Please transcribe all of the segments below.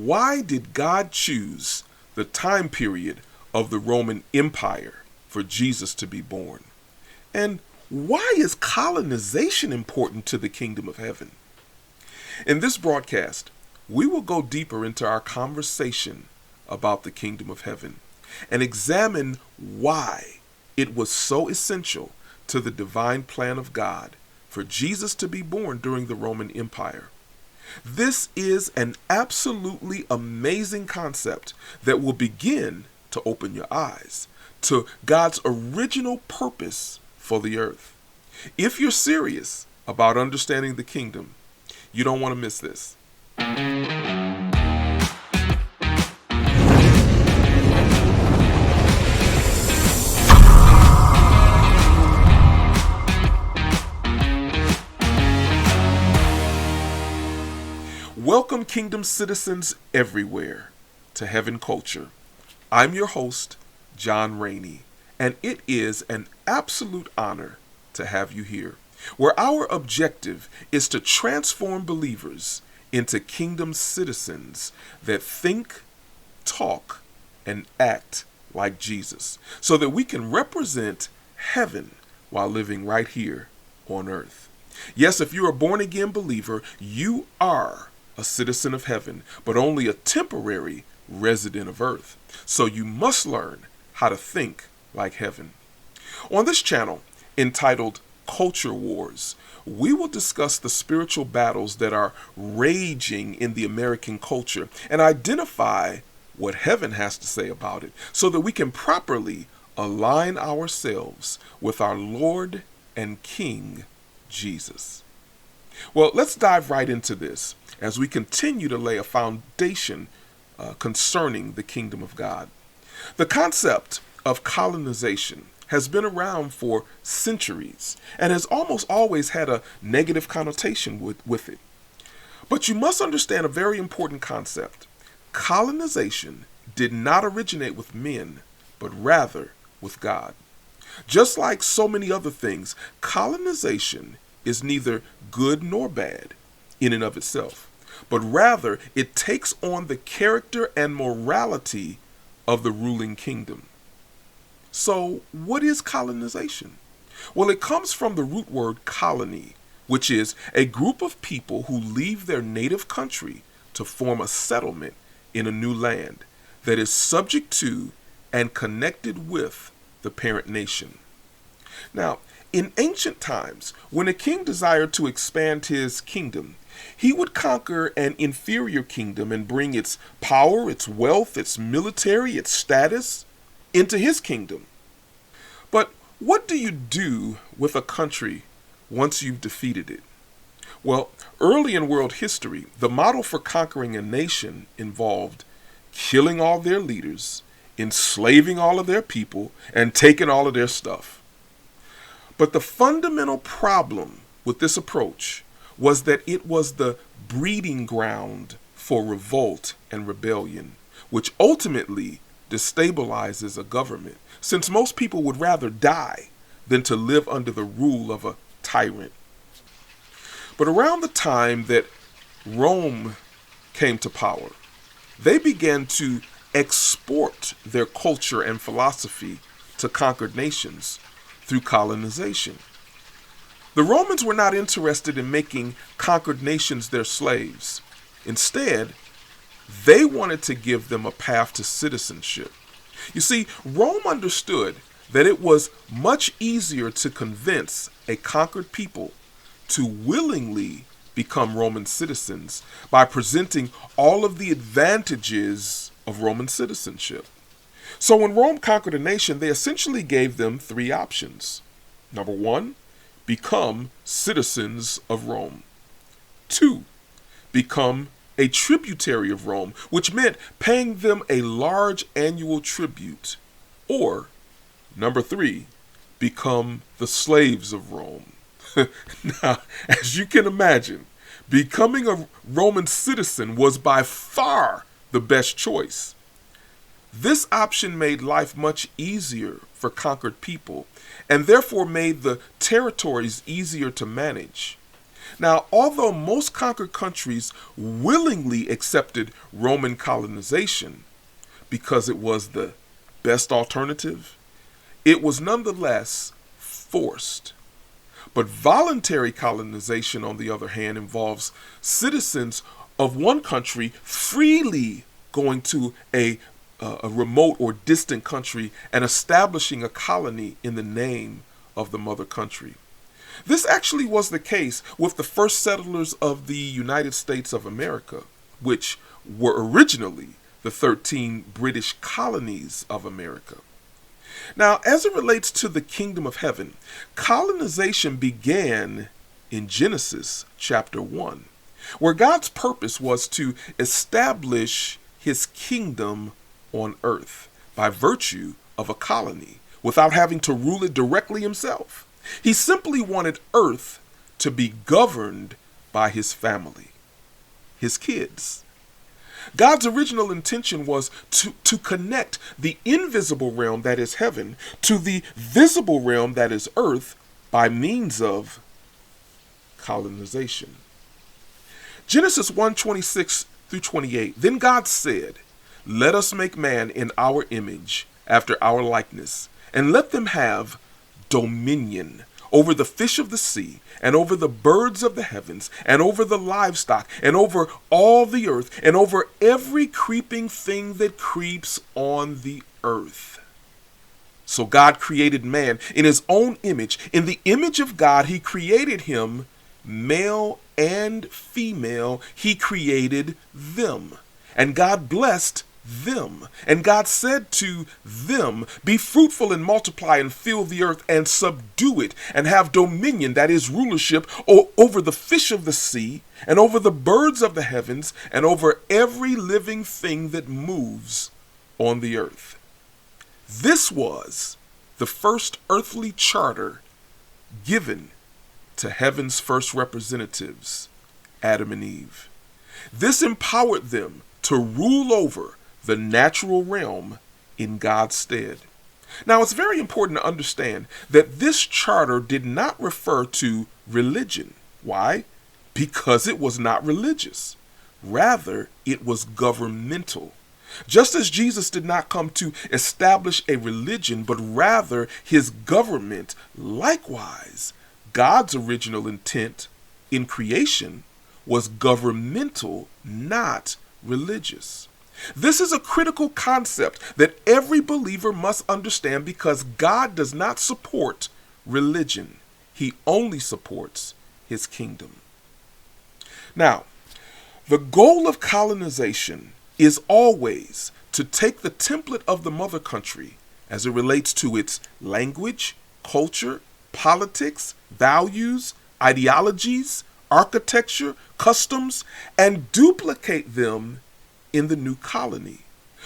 why did God choose the time period of the Roman Empire for Jesus to be born? And why is colonization important to the kingdom of heaven? In this broadcast, we will go deeper into our conversation about the kingdom of heaven and examine why it was so essential to the divine plan of God for Jesus to be born during the Roman Empire. This is an absolutely amazing concept that will begin to open your eyes to God's original purpose for the earth. If you're serious about understanding the kingdom, you don't want to miss this. Welcome, kingdom citizens everywhere, to HeavenCulture. I'm your host, John Rainey, and it is an absolute honor to have you here, where our objective is to transform believers into kingdom citizens that think, talk, and act like Jesus, so that we can represent heaven while living right here on earth. Yes, if you're a born-again believer, you are a citizen of heaven, but only a temporary resident of earth. So you must learn how to think like heaven. On this channel, entitled Culture Wars, we will discuss the spiritual battles that are raging in the American culture and identify what heaven has to say about it so that we can properly align ourselves with our Lord and King, Jesus. Well, let's dive right into this as we continue to lay a foundation concerning the kingdom of God. The concept of colonization has been around for centuries and has almost always had a negative connotation with it. But you must understand a very important concept. Colonization did not originate with men, but rather with God. Just like so many other things, colonization is neither good nor bad in and of itself, but rather it takes on the character and morality of the ruling kingdom. So, what is colonization? Well, it comes from the root word colony, which is a group of people who leave their native country to form a settlement in a new land that is subject to and connected with the parent nation. Now, in ancient times, when a king desired to expand his kingdom, he would conquer an inferior kingdom and bring its power, its wealth, its military, its status into his kingdom. But what do you do with a country once you've defeated it? Well, early in world history, the model for conquering a nation involved killing all their leaders, enslaving all of their people, and taking all of their stuff. But the fundamental problem with this approach was that it was the breeding ground for revolt and rebellion, which ultimately destabilizes a government, since most people would rather die than to live under the rule of a tyrant. But around the time that Rome came to power, they began to export their culture and philosophy to conquered nations through colonization. The Romans were not interested in making conquered nations their slaves. Instead, they wanted to give them a path to citizenship. You see, Rome understood that it was much easier to convince a conquered people to willingly become Roman citizens by presenting all of the advantages of Roman citizenship. So when Rome conquered a nation, they essentially gave them three options. Number one, become citizens of Rome. Two, become a tributary of Rome, which meant paying them a large annual tribute. Or, number three, become the slaves of Rome. Now, as you can imagine, becoming a Roman citizen was by far the best choice. This option made life much easier for conquered people and therefore made the territories easier to manage. Now, although most conquered countries willingly accepted Roman colonization because it was the best alternative, it was nonetheless forced. But voluntary colonization, on the other hand, involves citizens of one country freely going to a remote or distant country and establishing a colony in the name of the mother country. This actually was the case with the first settlers of the United States of America, which were originally the 13 British colonies of America. Now, as it relates to the kingdom of heaven, colonization began in Genesis chapter 1, where God's purpose was to establish his kingdom on earth by virtue of a colony without having to rule it directly himself. He simply wanted earth to be governed by his family, his kids. God's original intention was to connect the invisible realm that is heaven to the visible realm that is earth by means of colonization. Genesis 1:26 through 28. Then God said, "Let us make man in our image, after our likeness, and let them have dominion over the fish of the sea, and over the birds of the heavens, and over the livestock, and over all the earth, and over every creeping thing that creeps on the earth." So God created man in his own image. In the image of God, he created him, male and female, he created them. And God blessed them. And God said to them, "Be fruitful and multiply and fill the earth and subdue it and have dominion," that is rulership, over the fish of the sea and over the birds of the heavens and over every living thing that moves on the earth. This was the first earthly charter given to heaven's first representatives, Adam and Eve. This empowered them to rule over the natural realm in God's stead. Now, it's very important to understand that this charter did not refer to religion. Why? Because it was not religious. Rather, it was governmental. Just as Jesus did not come to establish a religion, but rather his government, likewise, God's original intent in creation was governmental, not religious. This is a critical concept that every believer must understand because God does not support religion. He only supports his kingdom. Now, the goal of colonization is always to take the template of the mother country as it relates to its language, culture, politics, values, ideologies, architecture, customs, and duplicate them in the new colony.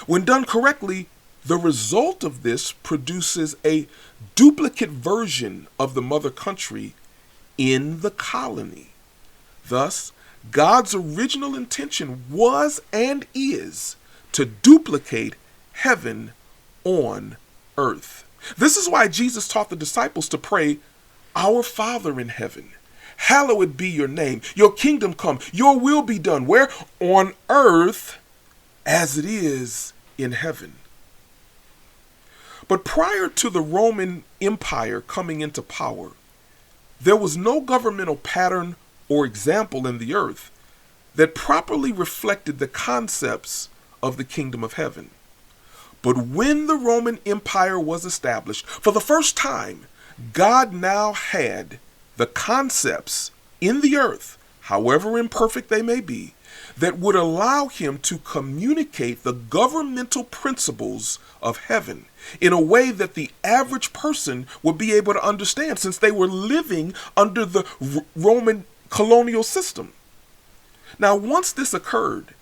When done correctly, the result of this produces a duplicate version of the mother country in the colony. Thus, God's original intention was and is to duplicate heaven on earth. This is why Jesus taught the disciples to pray, "Our Father in heaven, hallowed be your name. Your kingdom come. Your will be done." Where? On earth as it is in heaven. But prior to the Roman Empire coming into power, there was no governmental pattern or example in the earth that properly reflected the concepts of the kingdom of heaven. But when the Roman Empire was established, for the first time, God now had the concepts in the earth, however imperfect they may be, that would allow him to communicate the governmental principles of heaven in a way that the average person would be able to understand, since they were living under the Roman colonial system. Now, once this occurred,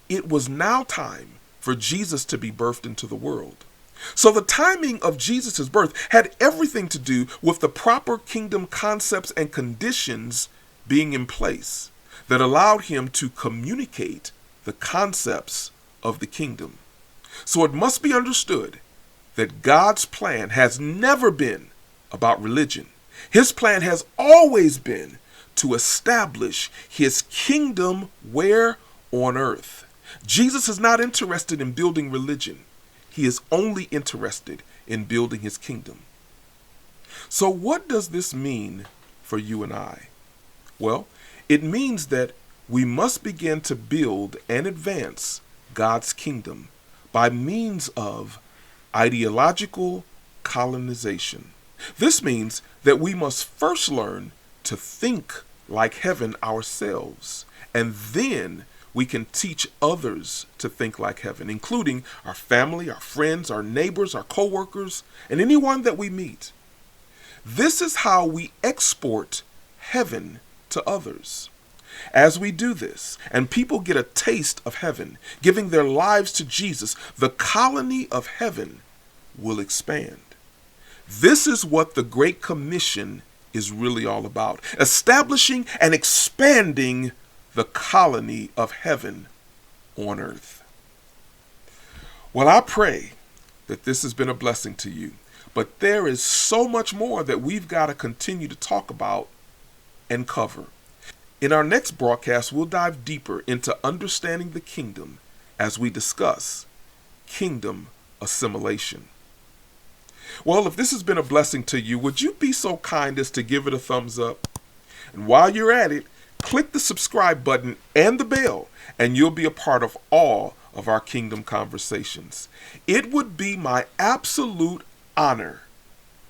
it was now time for Jesus to be birthed into the world. So the timing of Jesus' birth had everything to do with the proper kingdom concepts and conditions being in place that allowed him to communicate the concepts of the kingdom. So it must be understood that God's plan has never been about religion. His plan has always been to establish his kingdom where? On earth. Jesus is not interested in building religion. He is only interested in building his kingdom. So what does this mean for you and I? Well, it means that we must begin to build and advance God's kingdom by means of ideological colonization. This means that we must first learn to think like heaven ourselves, and then we can teach others to think like heaven, including our family, our friends, our neighbors, our coworkers, and anyone that we meet. This is how we export heaven to others. As we do this, and people get a taste of heaven, giving their lives to Jesus, the colony of heaven will expand. This is what the Great Commission is really all about, establishing and expanding the colony of heaven on earth. Well, I pray that this has been a blessing to you, but there is so much more that we've got to continue to talk about and cover. In our next broadcast, we'll dive deeper into understanding the kingdom as we discuss kingdom assimilation. Well, if this has been a blessing to you, would you be so kind as to give it a thumbs up? And while you're at it, click the subscribe button and the bell, and you'll be a part of all of our kingdom conversations. It would be my absolute honor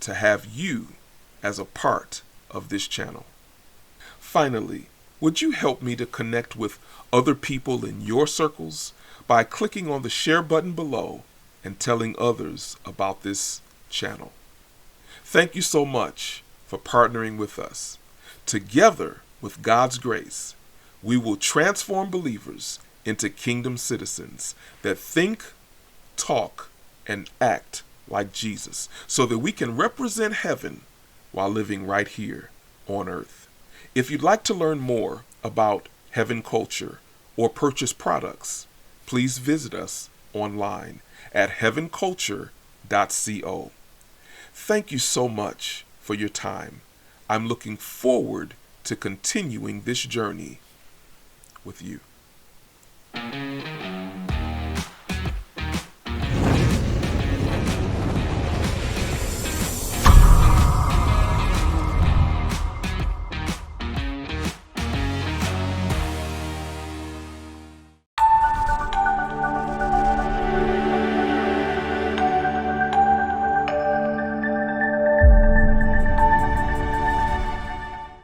to have you as a part of this channel. Finally, would you help me to connect with other people in your circles by clicking on the share button below and telling others about this channel? Thank you so much for partnering with us. Together, with God's grace, we will transform believers into kingdom citizens that think, talk, and act like Jesus, so that we can represent heaven while living right here on earth. If you'd like to learn more about HeavenCulture or purchase products, please visit us online at HeavenCulture.co. Thank you so much for your time. I'm looking forward to continuing this journey with you.